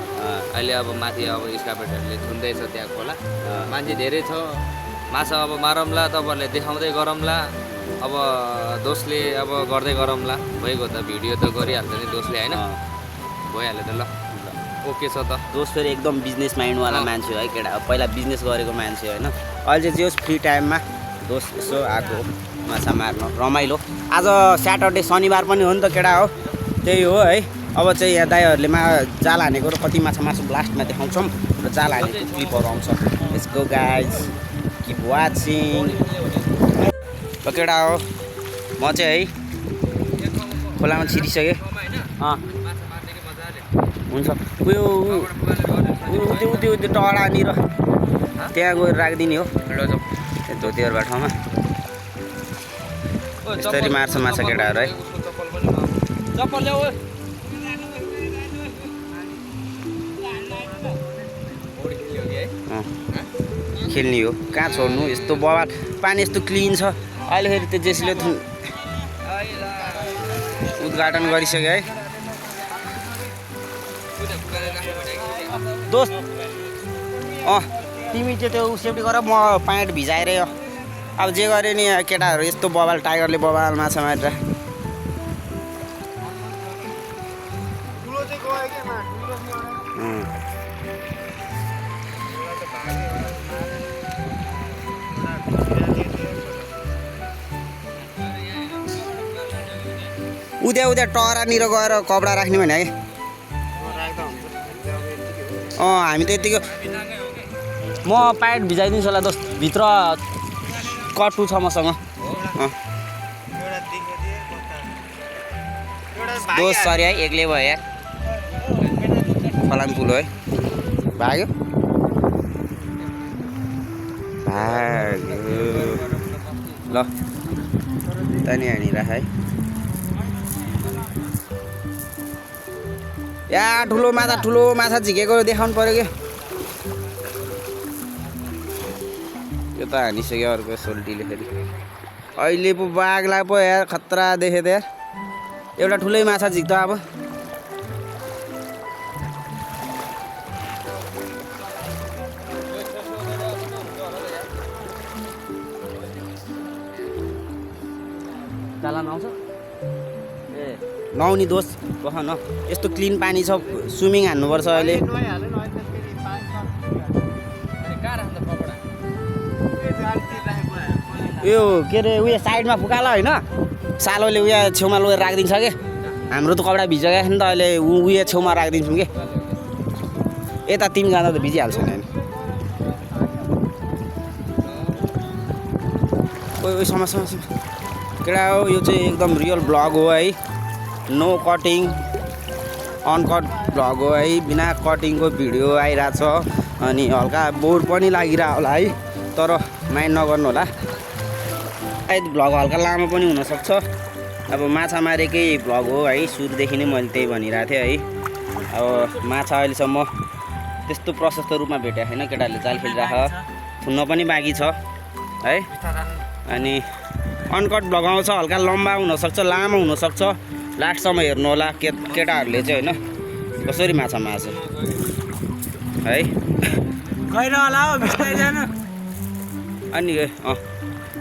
अहिले अब माथि अब स्कापेटहरूले छुन्दैछ त्यहाँ खोला मान्छे धेरै छ माछा अब मारौँला तपाईँहरूले देखाउँदै गरौँला अब दोषले अब गर्दै गरौँला भइगयो त भिडियो त गरिहाल्छ नि दोषले होइन भइहाल्यो त ल ओके छ त दोस्त फेरि एकदम बिजनेस माइन्डवाला मान्छे हो है केटा पहिला बिजनेस गरेको मान्छे होइन अहिले चाहिँ जे होस् फ्री टाइममा दोस्त यसो आएको माछा मार्न रमाइलो आज स्याटरडे शनिबार पनि हो नि त केटा हो त्यही हो है। अब चाहिँ यहाँ दाइहरूले जाल हानेको र कति माछा मार्छु लास्टमा देखाउँछौँ र जाल हानेको क्लिपहरू आउँछ let's go guys keep watching. ल केटा हो म चाहिँ है खोलामा छिरिसकेँ हुन्छ उयो त्यो टडानिर त्यहाँ गएर राखिदिने हो धोतीहरूबाट ठाउँमा यसरी मार्छ माछा केटाहरू है खेल्ने हो कहाँ छोड्नु यस्तो बवाल पानी यस्तो क्लिन छ अहिले फेरि त्यो जेसीले उद्घाटन गरिसक्यो है। दोस्त तिमी चाहिँ त्यो सेफ्टी गर म प्यान्ट भिजाएर अब जे गरे नि केटाहरू यस्तो बवाल टाइगरले बवाल माछा मारेर उद्या टरानिर गएर कपडा राख्ने भने है हामी त यतिको म प्यान्ट भिजाइदिन्छु होला दोस्त भित्र कटु छ मसँग दोस्त सरी है एक्लै भयो यार फलाम ठुलो है भाग्यो ल तनी हानिराख है या ठुलो माछा झिकेको देखाउनु पर्यो क्या यो त हानिसक्यो अर्को सोल्टीले फेरि अहिले पो बाघलाई पो यार खतरा देखे त यार एउटा ठुलै माछा झिक्छ अब चालान आउँछ ए नआउने दोष कह न यस्तो क्लिन पानी छ स्विमिङ हान्नुपर्छ अहिले अनि कहाँ राख्दा कपडा यो के अरे उयो साइडमा फुकाला होइन सालोले उयो छेउमा लगेर राखिदिन्छ कि हाम्रो त कपडा भिजेको छ नि त अहिले उयो छेउमा राखिदिन्छौँ कि यता तिमी जाँदा त भिजिहाल्छ नि ओइ समस्या केटा हो यो चाहिँ एकदम रियल ब्लग हो है नो कटिङ अनकट भ्लग हो है बिना कटिङको भिडियो आइरहेछ अनि हल्का बोर पनि लागिरहेको होला है तर माइन्ड नगर्नु होला सायद भ्लग हल्का लामो पनि हुनसक्छ अब माछा मारेकै भ्लग हो है सुरुदेखि नै मैले त्यही भनिरहेको थिएँ है अब माछा अहिलेसम्म त्यस्तो प्रशस्त रूपमा भेटेको छैन केटाहरूले जाल खेलिराख थुन्न पनि बाँकी छ है अनि अनकट भ्लग आउँछ हल्का लम्बा हुनसक्छ लामो हुनसक्छ लास्टसम्म हेर्नु होला केटाहरूले चाहिँ होइन कसरी माछा मार्छ है गएर होला हो बिस्तारै जानु अनि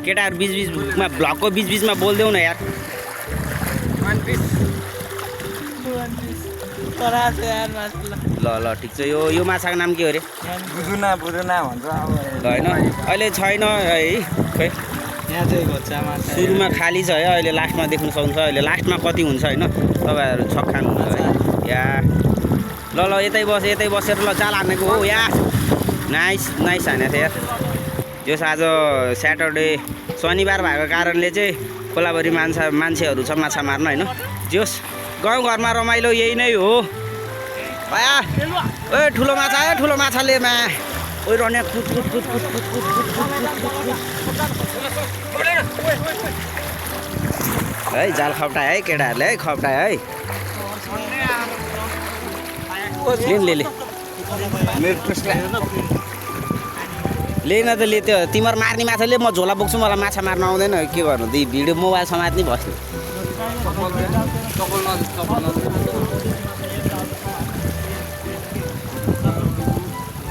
केटाहरू बिचबिचमा भ्लगको बिचबिचमा बोलिदेऊ न यार ल ल ठिक छ यो माछाको नाम के हो अरे बुदुना भन्छ अब ल होइन अहिले छैन है खै यहाँ चाहिँ घोच्चा माछा सुरुमा खाली छ है अहिले लास्टमा देख्नु सक्नुहुन्छ अहिले लास्टमा कति हुन्छ होइन तपाईँहरू छक खानुहुन्छ है या ल यतै बसेर ल जाल हानेको हो या नाइस हानेको थियो यार जस आज स्याटरडे शनिबार भएको कारणले चाहिँ खोलाभरि मान्छेहरू छ माछा मार्न होइन जोस् गाउँघरमा रमाइलो यही नै हो आया ओ ठुलो माछाले मा ओ रने कुद है जाल खप्टायो है केटाहरूले है खप्टायो है ले न त ले त्यो तिमीहरू मार्ने माछाले म झोला बोक्छु मलाई माछा मार्न आउँदैन के गर्नु त्यही भिडियो मोबाइल समात्नै बस्नु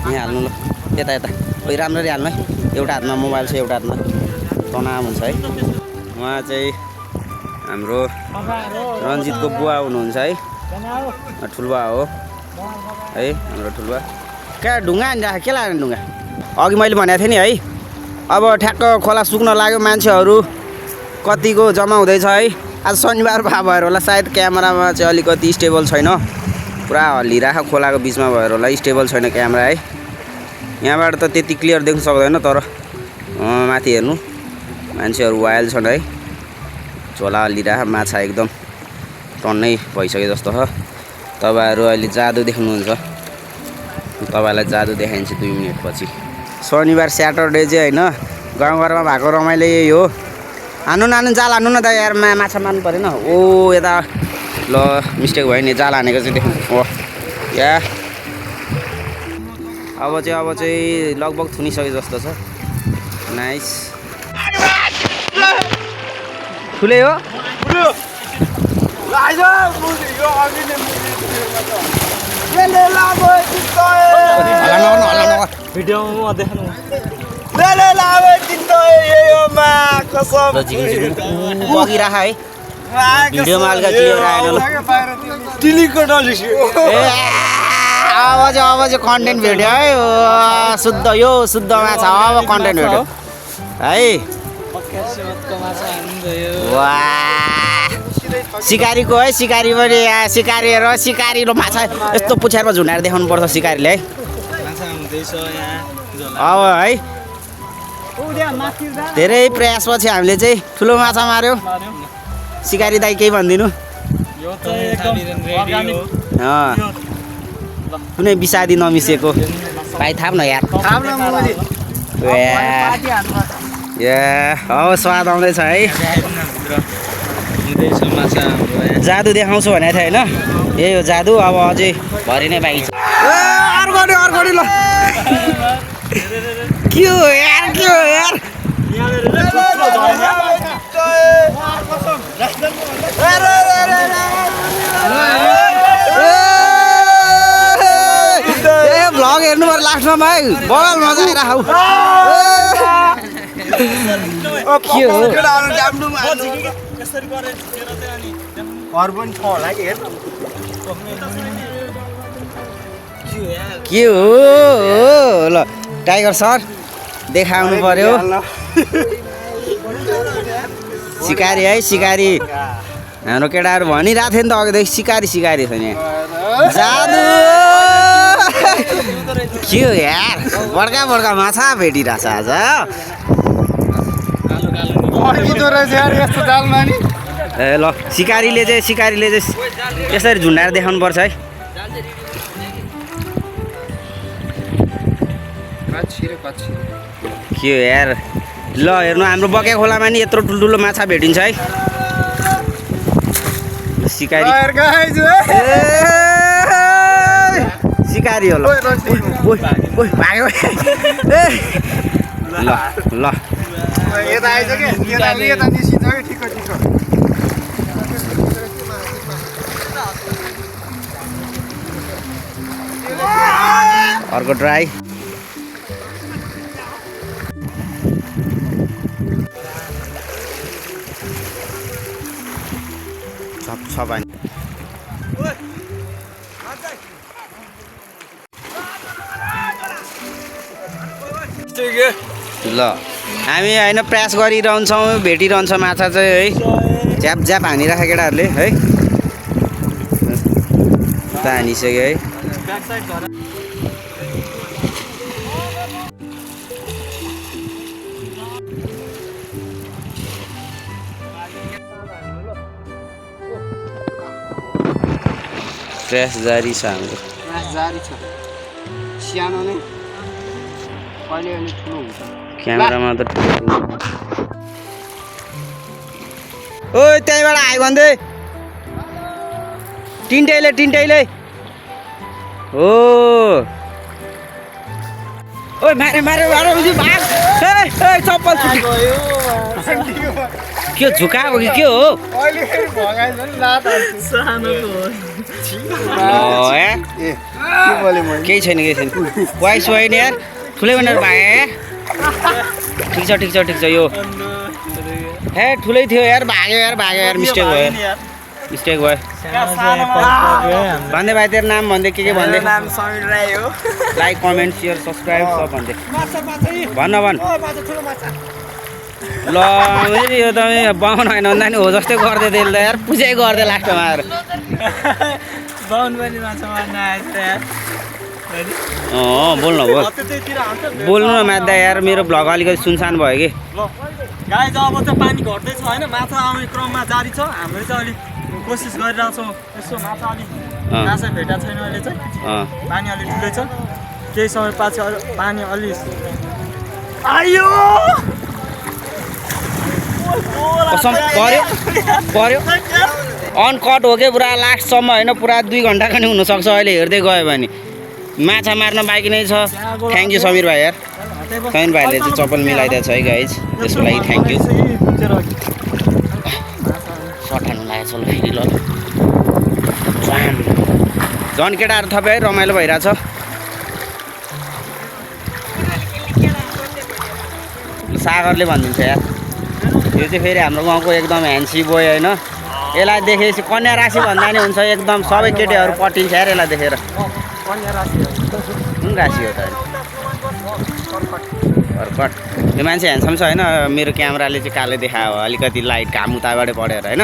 यहाँ हाल्नु ल यता ओइ राम्ररी हाल्नु है एउटा हातमा मोबाइल छ एउटा हातमा तनाव हुन्छ है उहाँ चाहिँ हाम्रो रन्जितको बुवा हुनुहुन्छ है ठुलबा हो है हाम्रो ठुलबा क्या ढुङ्गा हानिराख के लाग्यो ढुङ्गा अघि मैले भनेको थिएँ नि है अब ठ्याक्क खोला सुक्न लाग्यो मान्छेहरू कतिको जम्मा हुँदैछ है आज शनिबार भएर होला सायद क्यामेरामा चाहिँ अलिकति स्टेबल छैन पुरा हल्लिराख खोलाको बिचमा भएर होला स्टेबल छैन क्यामेरा है यहाँबाट त त्यति क्लियर देख्न सक्दैन तर माथि हेर्नु मान्छेहरू वाइल्ड छन् है झोला हल्लिराख माछा एकदम टन्नै भइसक्यो जस्तो छ तपाईँहरू अहिले जादु देख्नुहुन्छ तपाईँलाई जादु देखाइन्छ 2 मिनटपछि शनिबार स्याटरडे चाहिँ होइन गाउँघरमा भएको रमाइलो यही हो हान्नु जाल हान्नु न त यार माछा मार्नु परेन ओ यता ल मिस्टेक भयो नि जाल हानेको चाहिँ देख्नु हो या अब चाहिँ लगभग थुनिसक्यो जस्तो छ नाइस ठुलै हो भिडियोमा देख्नु बगिराख है भिडियोमा अलिकति क्लियर आएन अब चाहिँ कन्टेन्ट भिडियो है शुद्ध माछा अब कन्टेन्ट भिडियो है वाह सिकारीको है सिकारी पनि सिकारी र माछा यस्तो पुछारमा झुन्डाएर देखाउनु पर्छ सिकारीले है अब है धेरै प्रयासपछि हामीले चाहिँ ठुलो माछा मार्यो सिकारी दाइ केही भनिदिनु कुनै विषादी नमिसेको भाइ थाप न यार अब स्वाद आउँदैछ है जादु देखाउँछु भनेको थिएँ होइन यही हो जादु अब अझै भरि नै बाँकी छ अर्को ल के हो यार भ्लग हेर्नु पर्यो लास्टमा भाइ बगाल मजा आइराख के हो अरू पनि छ होला कि हेर्नु के हो ल टाइगर सर देखाउनु पर्यो सिकारी है सिकारी हाम्रो केटाहरू भनिरहेको थियो नि त अघिदेखि सिकारी सिकारी छ नि जादु के हो यार बड्का बड्का माछा भेटिरहेछ आज ए ल सिकारीले चाहिँ यसरी झुन्डाएर देखाउनु पर्छ है के हो यार ल हेर्नु हाम्रो बके खोलामा नि यत्रो ठुल्ठुलो माछा भेटिन्छ है सिकारी सिकारी हो ल भाग्यो ल ल यता आइज कि यता निस्किन्छ कि ठिक्क ठिक्क अर्को ट्राई छ पानी ल हामी होइन प्रयास गरिरहन्छौँ भेटिरहन्छ माछा चाहिँ है झ्याप झ्याप हानिराख केटाहरूले है त हानिसक्यो है प्रयास जारी छ हाम्रो जारी छ सानो नै कहिले कहिले ठुलो हुन्छ क्यामेरामा त ओ त्यहीँबाट आयो भन्दै टिन्टैले हो ओ मारे भाग चप्पल के झुकाएको कि के हो केही छैन वाइस वाइन यार ठुलै भनेर भागे ठिक छ यो हे ठुलै थियो यार भाग्यो मिस्टेक भयो भन्दै भाइ तेरो नाम भन्दै के भन्दै नाम समीर राई हो लाइक कमेन्ट सेयर सब्सक्राइब सब भन्दै भन्न ल यो त बाहुन होइन भन्दा नि हो जस्तै गर्दै थियो ल यार पूजै गर्दै लास्टमा आएर बाहुन पनि माछा मार्न आएछ यार बोल्नु न माद्दा यार मेरो भ्लग अलिकति सुनसान भयो कि गाई जब चाहिँ पानी घट्दैछ होइन माछा आउने क्रममा जारी छ हामीले चाहिँ अलिक कोसिस गरिरहेछौँ यसो माछा अलिक माछा भेटा छैन अहिले चाहिँ पानी अलिक ठुलै छ केही समय पछि पानी अलि आयो कसम पर्यो अनकट हो कि पुरा लास्टसम्म होइन पुरा 2 घन्टाको नि हुनसक्छ अहिले हेर्दै गयो भने माछा मार्न बाँकी नै छ थ्याङ्क यू समीर भाइ यार समीर भाइले चाहिँ चप्पल मिलाइदिएको छ है गाइज त्यसको लागि थ्याङ्क यू सठाउनु लागेको छ ल फेरि ल झन् केटाहरू थपे है रमाइलो भइरहेछ सागरले भनिदिन्छ यार यो चाहिँ फेरि हाम्रो गाउँको एकदम ह्यान्सी बोय होइन यसलाई देखेपछि कन्या राशि भन्दा नि हुन्छ एकदम सबै केटीहरू पटिन्छ यार यसलाई देखेर कुन राशि हो त कर्कट यो मान्छे ह्यान्डसम छ होइन मेरो क्यामेराले चाहिँ कालो देखायो अलिकति लाइट घाम उताबाटै पढेर होइन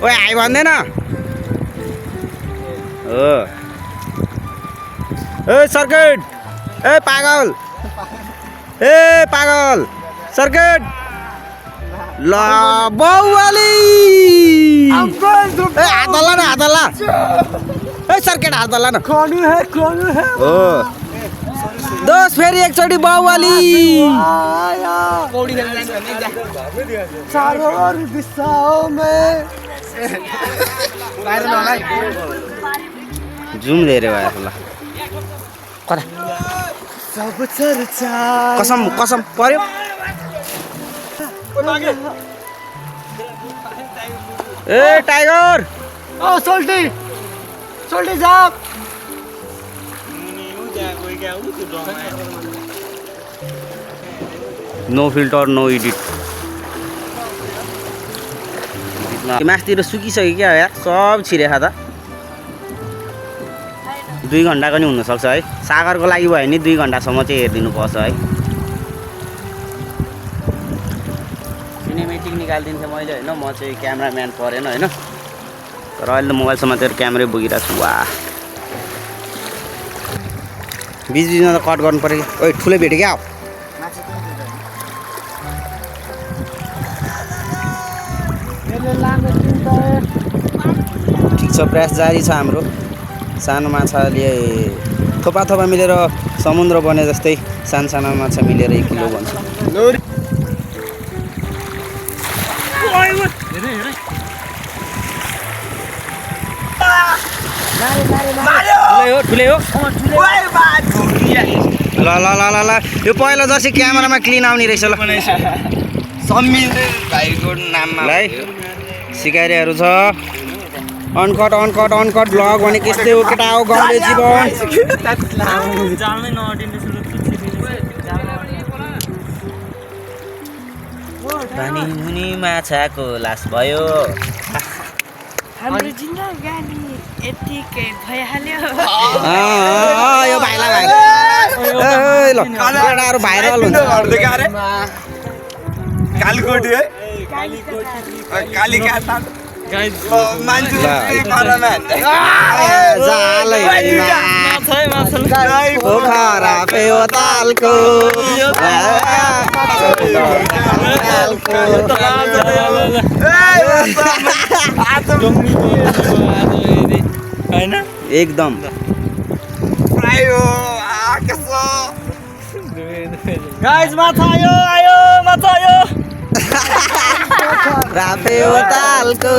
ओ आइ भन्दैन हो ए सर्किट ए पागल सर्किट ल बाउवाली ए हात हल्ला ए सर्किट हात हल्ला न हो दोस्त फेरि एकचोटि बाउवाली जुम धेरै भयो ल कता कसम पर्यो ए टाइगर सोल्टी जाप नो फिल्टर नो एडिट मासतिर सुकिसक्यो क्या यार सब छिरेखा त 2 घन्टाको नि हुनसक्छ है सागरको लागि भयो भने 2 घन्टासम्म चाहिँ हेरिदिनु पर्छ है सिनेमेटिक निकालिदिन्थेँ मैले होइन म चाहिँ क्यामराम्यान परेन होइन तर अहिले त मोबाइल समातेर क्यामेरै बोकिरहेको छु वाह बिचमा त कट गर्नु पऱ्यो ओइ ठुलै भेट्यो क्या ठिक छ प्रयास जारी छ हाम्रो सानो माछाले थोपा थोपा मिलेर समुद्र बने जस्तै सानो माछा मिलेर 1 किलो बन्छ ठुलै हो ल ल ल ल ल यो पहिलो जर्सी क्यामेरामा क्लिन आउने रहेछ ल समीर भाइको नाममा है सिकाइरहेहरू छ अनकट ब्लग भने त्यस्तै हो केटा हो गाउँले जीवन पानी मुनि माछाको लास भयो हाम्रो जिन्दगानी यतिकै भइहाल्यो यो भाइला भाइ ल केटाहरू भाइरल हुन्छ कालीकोटी है कालीकाट मान्छे पोखरा फेवातालको एकदम गाइस माछा आयो माछा आयो फेवातालको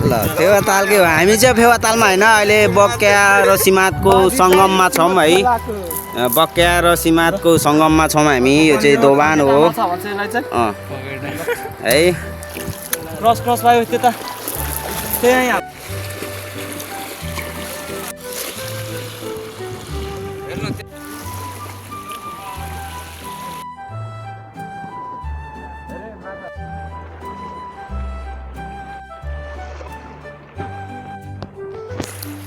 ल फेवातालकै हो हामी चाहिँ फेवातालमा होइन अहिले बक्या र सिमातको सङ्गममा छौँ है बक्या र सिमातको सङ्गममा छौँ हामी यो चाहिँ दोभान हो है क्रस भयो त्यता त्यही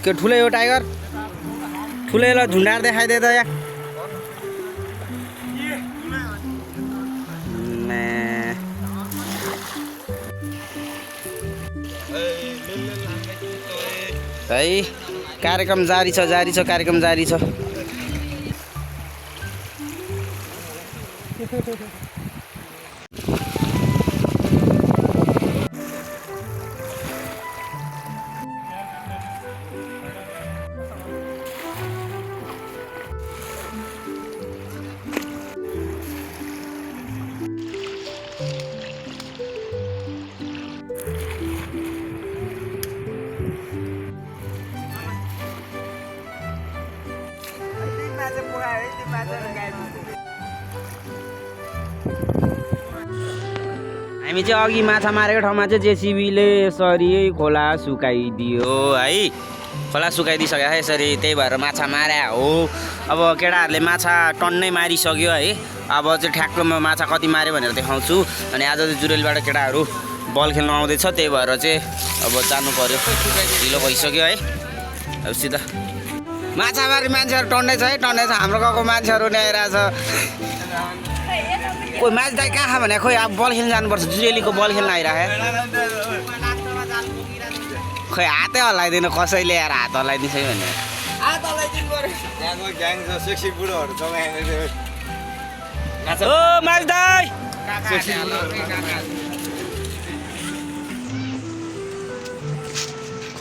के ठुलै हो टाइगर ठुलै ल झुन्डार देखाइदे त या है कार्यक्रम जारी छ कार्यक्रम जारी छ हामी चाहिँ अघि माछा मारेको ठाउँमा चाहिँ जेसिबीले यसरी खोला सुकाइदियो है खोला सुकाइदिइसक्यो है यसरी त्यही भएर माछा मारे हो अब केटाहरूले माछा टन्नै मारिसक्यो है अब चाहिँ ठ्याक्कमा माछा कति माऱ्यो भनेर देखाउँछु अनि आज चाहिँ जुरेलबाट केटाहरू बल खेल्न आउँदैछ त्यही भएर चाहिँ अब जानु पर्यो ढिलो भइसक्यो है अब सिधा माछा मार्ने मान्छेहरू टन्नै छ है टन्नै छ हाम्रो गाउँको मान्छेहरू नि आइरहेछ कोही माछ दाइ कहाँ भने खोइ अब बल खेल्न जानुपर्छ जुरेलीको बल खेल्न आइरहेको खोइ हातै हल्लाइदिनु कसैले आएर हात हल्लाइदिन्छ है भने ओ माछ दाइ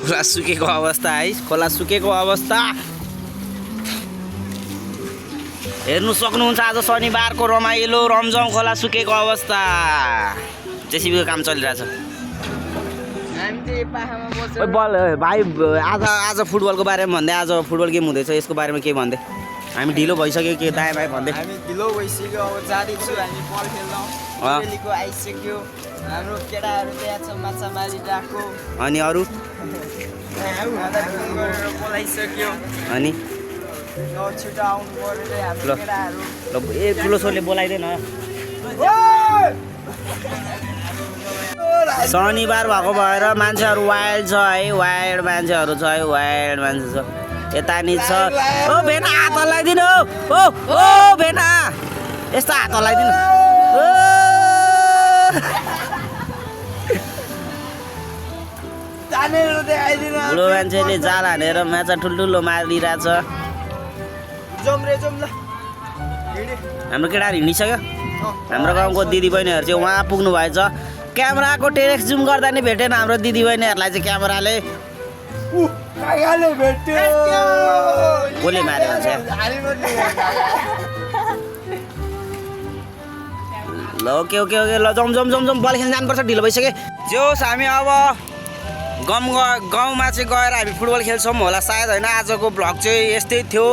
खोला सुकेको अवस्था है खोला सुकेको अवस्था हेर्नु सक्नुहुन्छ आज शनिबारको रमाइलो रमझम खोला सुकेको अवस्था जेसिबीको काम चलिरहेछ बल भाइ आज फुटबलको बारेमा भन्दै आज फुटबल गेम हुँदैछ यसको बारेमा के भन्दै हामी ढिलो भइसक्यो के दायाँ भाइ भन्दै हामी ढिलो भइसक्यो अब जाँदैछु हामी बल खेल्न जुरेलीको आइसक्यो हाम्रो केटाहरू त्यहाँ छ माछा मारिरहेको अनि अरू बोलाइसक्यो अनि छिटो आउनु पर्यो हाम्रो केटाहरू ल ए ठुलो छोरले बोलाइदिएन शनिबार भएको भएर मान्छेहरू वाइल्ड छ है वाइल्ड मान्छेहरू छ है वाइल्ड मान्छे छ यता नि छ ओ भेना हात हल्लाइदिनु ओ ओ भेना यस्तो हात हल्लाइदिनु बुढो मान्छेले जाल हानेर माछा ठुल्ठुलो मारिरहेछ हाम्रो केटाहरू हिँडिसक्यो हाम्रो गाउँको दिदीबहिनीहरू चाहिँ उहाँ पुग्नु भएछ क्यामेराको टेरेक्स जुम गर्दा नि भेटेन हाम्रो दिदीबहिनीहरूलाई चाहिँ क्यामेराले कसले मार्यो भन्छ ल ओके ओके ओके ल जम जम जम जम बल खेल्न जानुपर्छ ढिलो भइसक्यो जोस् हामी अब गाउँमा चाहिँ गएर हामी फुटबल खेल्छौँ होला सायद होइन आजको भ्लग चाहिँ यस्तै थियो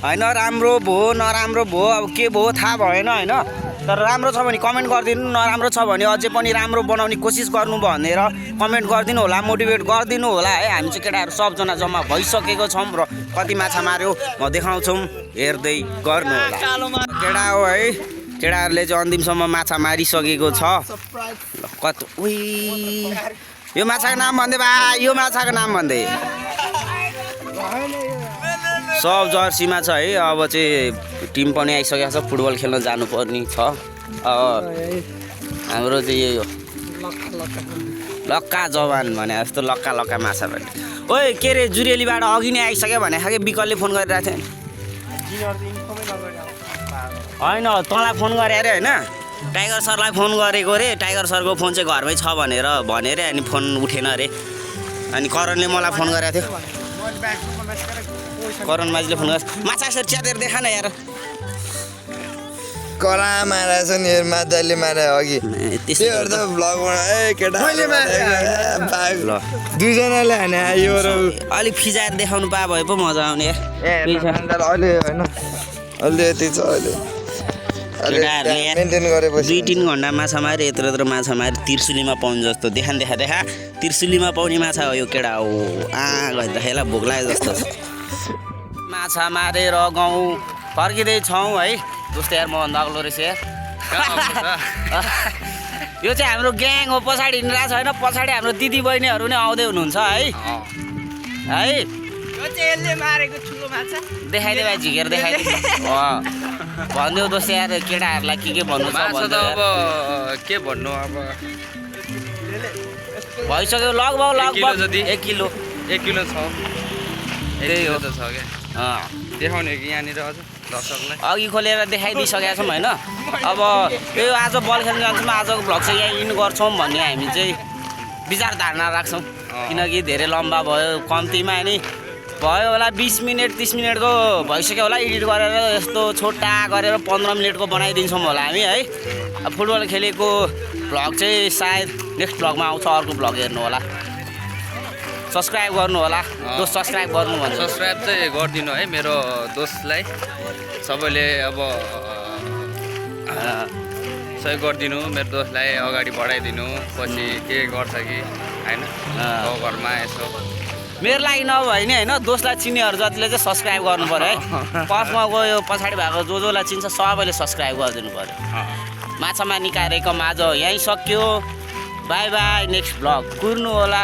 होइन राम्रो भयो नराम्रो भयो अब के भयो थाहा भएन होइन तर राम्रो छ भने कमेन्ट गरिदिनु नराम्रो छ भने अझै पनि राम्रो बनाउने कोसिस गर्नु भनेर कमेन्ट गरिदिनु होला मोटिभेट गरिदिनु होला है हामी चाहिँ केटाहरू सबजना जम्मा भइसकेको छौँ र कति माछा मार्यो म देखाउँछौँ हेर्दै गर्नु होला केटा हो है केटाहरूले चाहिँ अन्तिमसम्म माछा मारिसकेको छ कति उही यो माछाको नाम भन्दै बा यो माछाको नाम भन्दै सब जर्सीमा छ है अब चाहिँ टिम पनि आइसकेको छ फुटबल खेल्न जानुपर्ने छ हाम्रो चाहिँ यही हो लक्का जवान भने जस्तो लक्का लक्का माछा भने ओए के अरे जुरेलीबाट अघि नै आइसक्यो भने खाके विकलले फोन गरिरहेको थियो होइन तँलाई फोन गरे अरे होइन टाइगर सरलाई फोन गरेको अरे टाइगर सरको फोन चाहिँ घरमै छ भनेर भने अरे अनि फोन उठेन अरे अनि करणले मलाई फोन गरेको थियो करण माझीले फोन गरेको माछा यसरी च्यातेर देखा न यार कला मारेछ नि माछाले मारे अघि त्यो त भ्लग बनाए केटा दुईजनाले हाने यो अलिक फिजाएर देखाउनु पाए भए पो मजा आउने यार अहिले होइन अहिले यति छ अहिले मेन्टेन गरेपछि 2-3 घन्टा माछा मारे यत्रो यत्रो माछा मारे त्रिशुलीमा पाउने जस्तो देखा त्रिशुलीमा पाउने माछा हो यो केटा हो गइरहेला भोक लाग्यो जस्तो माछा मारेर गाउँ फर्किँदैछौँ है जस्तै यार मभन्दा अग्लो रहेछ यार यो चाहिँ हाम्रो ग्याङ हो पछाडि हिँडिरहेको छ होइन पछाडि हाम्रो दिदी बहिनीहरू नै आउँदै हुनुहुन्छ है देखाइदियो भाइ झिकेर देखाइदियो भनिदेऊ दोस्तै यार केटाहरूलाई के भन्नु छ अब के भन्नु अब भइसक्यो लगभग 1 किलो छ त्यही हो त छ क्या देखाउने कि यहाँनिर अझ दर्शकलाई अघि खोलेर देखाइदिइसकेका छौँ होइन अब यो आज बल खेल्न जान्छौँ आजको भ्लग चाहिँ यहाँ इन गर्छौँ भन्ने हामी चाहिँ विचार धारणा राख्छौँ किनकि धेरै लम्बा भयो कम्तीमा नि भयो होला 20 मिनट 30 मिनटको भइसक्यो होला एडिट गरेर यस्तो छोटा गरेर 15 मिनटको बनाइदिन्छौँ होला हामी है अब फुटबल खेलेको भ्लग चाहिँ सायद नेक्स्ट भ्लगमा आउँछ अर्को भ्लग हेर्नु होला सब्सक्राइब गर्नु होला दोस्त सब्सक्राइब गर्नु भन्छ सब्सक्राइब चाहिँ गरिदिनु है मेरो दोस्तलाई सबैले अब सहयोग गरिदिनु मेरो दोस्तलाई अगाडि बढाइदिनु पछि के गर्छ कि होइन घरमा यसो मेरो लागि नभए नि होइन दोस्तलाई चिन्नेहरू जतिले चाहिँ सब्सक्राइब गर्नु पऱ्यो है फर्स्टमा गयो पछाडि भएको जसलाई चिन्छ सबैले सब्सक्राइब गरिदिनु पऱ्यो माछा मार्ने कार्यक्रम आज यहीँ सक्यो बाई बाई नेक्स्ट भ्लग कुर्नु होला